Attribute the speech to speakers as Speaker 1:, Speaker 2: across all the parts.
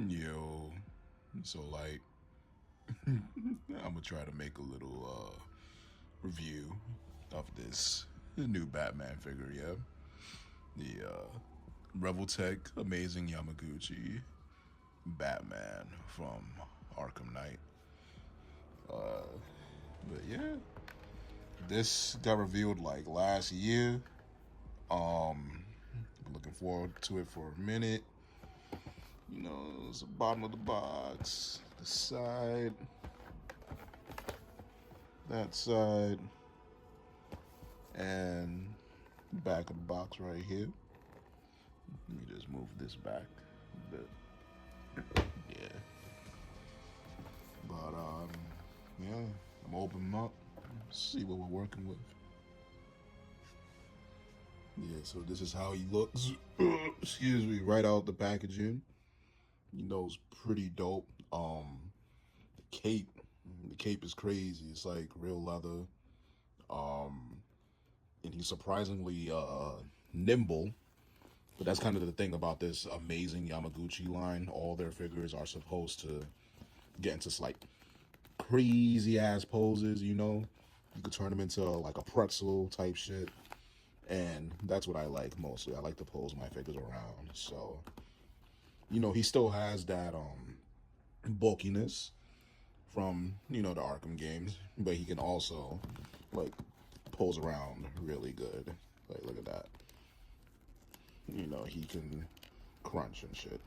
Speaker 1: Yo, so like, I'm gonna try to make a little review of this new Batman figure. Yeah, the Rebel Tech Amazing Yamaguchi Batman from Arkham Knight. But yeah, this got revealed like last year. Been looking forward to it for a minute. It's the bottom of the box, the side, that side, and back of the box right here. Let me just move this back a bit. Yeah. But yeah, I'm opening up. See what we're working with. Yeah, so this is how he looks. Excuse me, right out the packaging. It's pretty dope. The cape, the cape is crazy. It's like real leather. And he's surprisingly nimble. But that's kind of the thing about this amazing Yamaguchi line. All their figures are supposed to get into like crazy ass poses. You could turn them into like a pretzel type shit, and that's what I like mostly. I like to pose my figures around. So he still has that bulkiness from the Arkham games, but he can also like pose around really good. Like look at that. He can crunch and shit.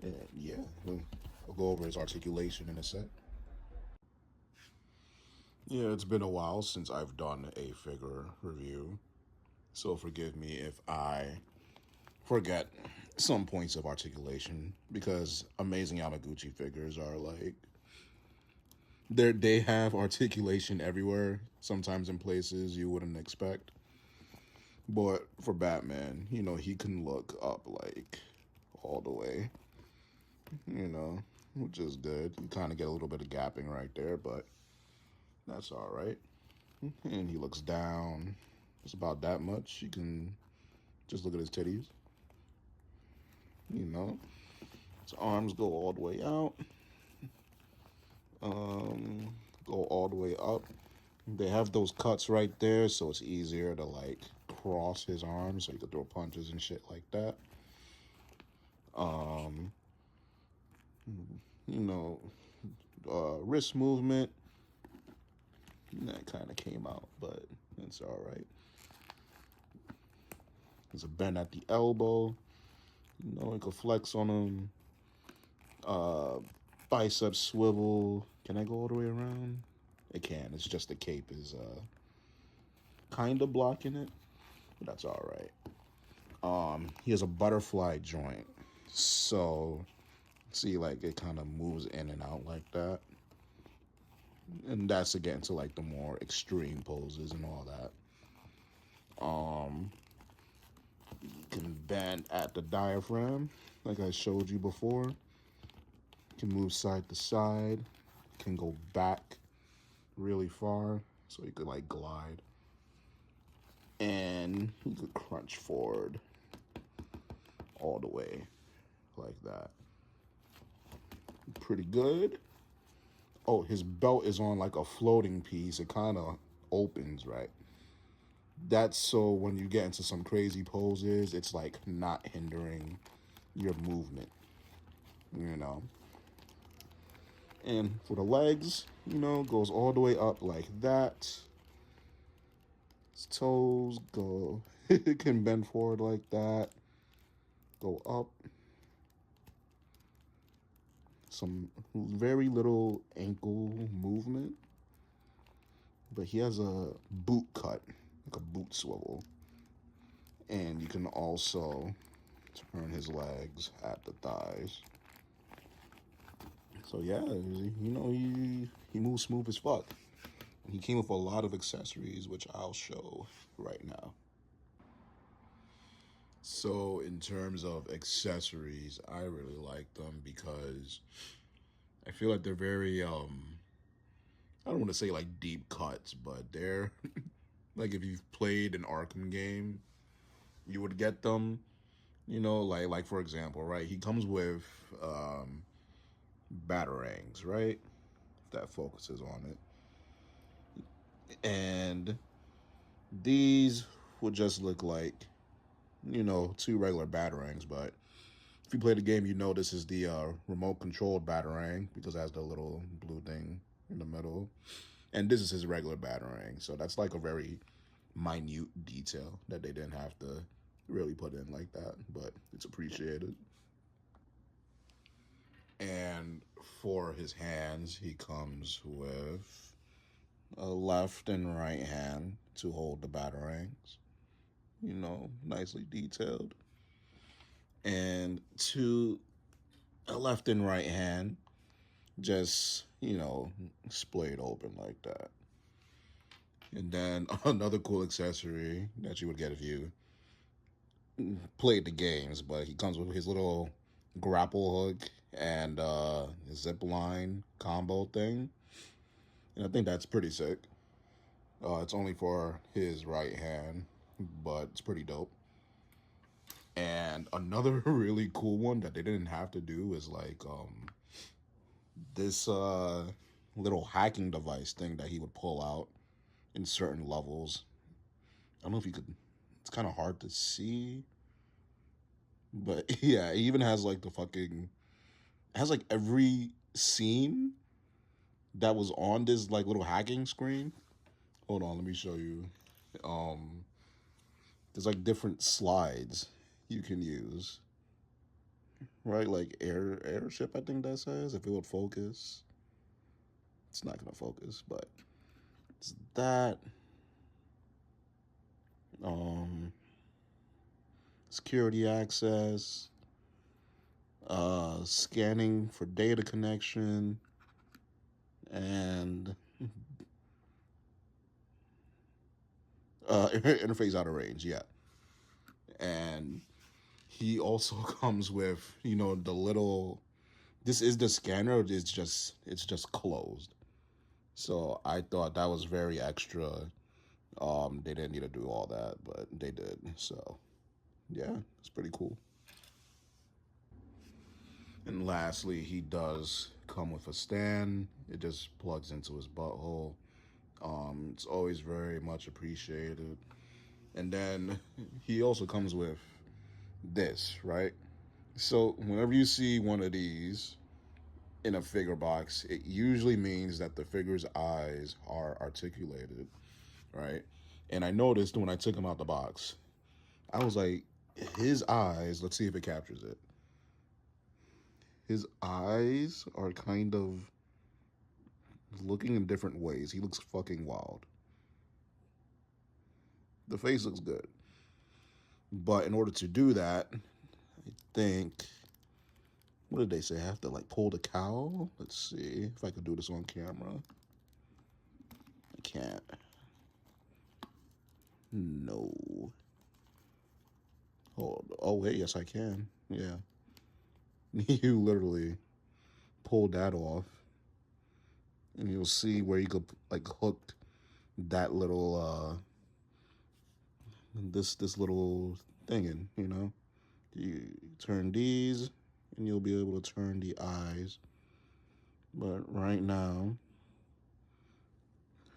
Speaker 1: And yeah, I'll go over his articulation in a sec. Yeah, it's been a while since I've done a figure review, so forgive me if I forget some points of articulation because amazing Yamaguchi figures are like they have articulation everywhere, sometimes in places you wouldn't expect. But for Batman, he can look up like all the way, which is good. You kind of get a little bit of gapping right there, but that's all right. And he looks down. It's about that much. You can just look at his titties. You know, his arms go all the way out, go all the way up. They have those cuts right there, so it's easier to like cross his arms, so you can throw punches and shit like that. You know, wrist movement that kind of came out, but it's all right. There's a bend at the elbow. You can flex on him. Bicep swivel. Can I go all the way around? It can. It's just the cape is kind of blocking it, but that's all right. He has a butterfly joint, so see, like it kind of moves in and out like that, and that's to get into like the more extreme poses and all that. You can bend at the diaphragm, like I showed you before. Can move side to side. Can go back really far, so you could like glide, and you could crunch forward all the way like that. Pretty good. Oh, his belt is on like a floating piece. It kind of opens, right? That's so when you get into some crazy poses, it's like not hindering your movement, you know. And for the legs, goes all the way up like that. His toes go, it can bend forward like that, go up. Some very little ankle movement, but he has a boot cut, like a boot swivel. And you can also turn his legs at the thighs. So yeah, he moves smooth as fuck. And he came with a lot of accessories, which I'll show right now. So in terms of accessories, I really like them because I feel like they're very I don't want to say like deep cuts, but they're like if you've played an Arkham game, you would get them. Like for example, right? He comes with um batarangs, right? That focuses on it. And these would just look like, two regular batarangs, but if you play the game, you know this is the remote controlled batarang because it has the little blue thing in the middle. And this is his regular batarang. So that's like a very minute detail that they didn't have to really put in like that, but it's appreciated. And for his hands, he comes with a left and right hand to hold the batarangs, nicely detailed. And to a left and right hand, just, splayed open like that. And then another cool accessory that you would get if you played the games, but he comes with his little grapple hook and zip line combo thing. And I think that's pretty sick. It's only for his right hand, but it's pretty dope. And another really cool one that they didn't have to do is like this little hacking device thing that he would pull out in certain levels. I don't know if you could. It's kind of hard to see, but yeah, it even has like the fucking. It has like every scene that was on this like little hacking screen. Hold on, let me show you. Um, there's like different slides you can use, right? Like airship, I think that says. If it would focus, it's not gonna focus, but it's that. Um, security access, scanning for data connection, and interface out of range. Yeah, and he also comes with the little. This is the scanner. It's just closed. So I thought that was very extra. They didn't need to do all that, but they did. So yeah, it's pretty cool. And lastly, he does come with a stand. It just plugs into his butthole. It's always very much appreciated. And then he also comes with this, right? So whenever you see one of these in a figure box, it usually means that the figure's eyes are articulated, right? And I noticed when I took him out the box, I was like, his eyes, let's see if it captures it. His eyes are kind of looking in different ways. He looks fucking wild. The face looks good. But in order to do that, I think, what did they say? I have to like pull the cowl? Let's see if I could do this on camera. I can't. No. Hold. Oh, wait, yes, I can. Yeah. You literally pull that off, and you'll see where you could like hook that little this little thing in. You turn these, and you'll be able to turn the eyes. But right now,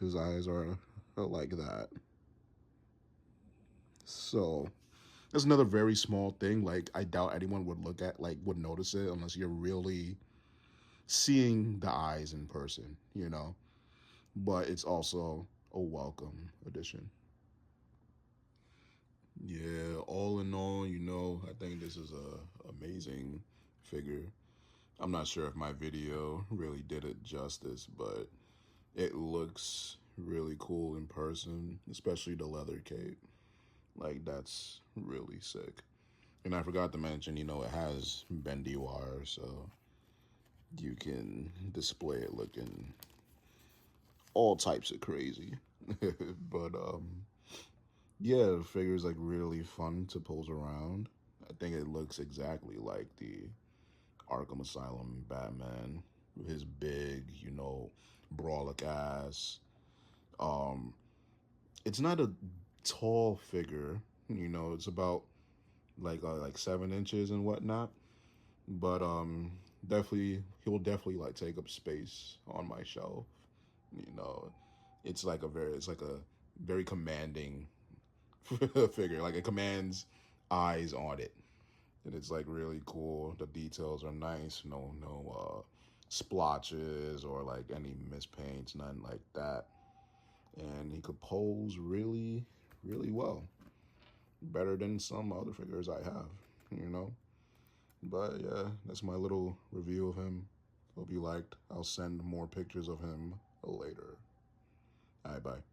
Speaker 1: his eyes are like that. So that's another very small thing. Like I doubt anyone would look at would notice it unless you're really seeing the eyes in person. But it's also a welcome addition. Yeah, all in all, I think this is a amazing figure. I'm not sure if my video really did it justice, but it looks really cool in person, especially the leather cape. Like that's really sick. And I forgot to mention, it has bendy wire, so you can display it looking all types of crazy. But yeah, the figure is like really fun to pose around. I think it looks exactly like the Arkham Asylum Batman with his big, brolic ass. Um, it's not a tall figure, it's about like 7 inches and whatnot. But definitely he'll definitely like take up space on my shelf. You know, it's like a very commanding figure. Like it commands eyes on it, and it's like really cool. The details are nice. No splotches or like any mispaints, nothing like that. And he could pose really, really well, better than some other figures I have. You know. But yeah, that's my little review of him. Hope you liked. I'll send more pictures of him later. All right, bye.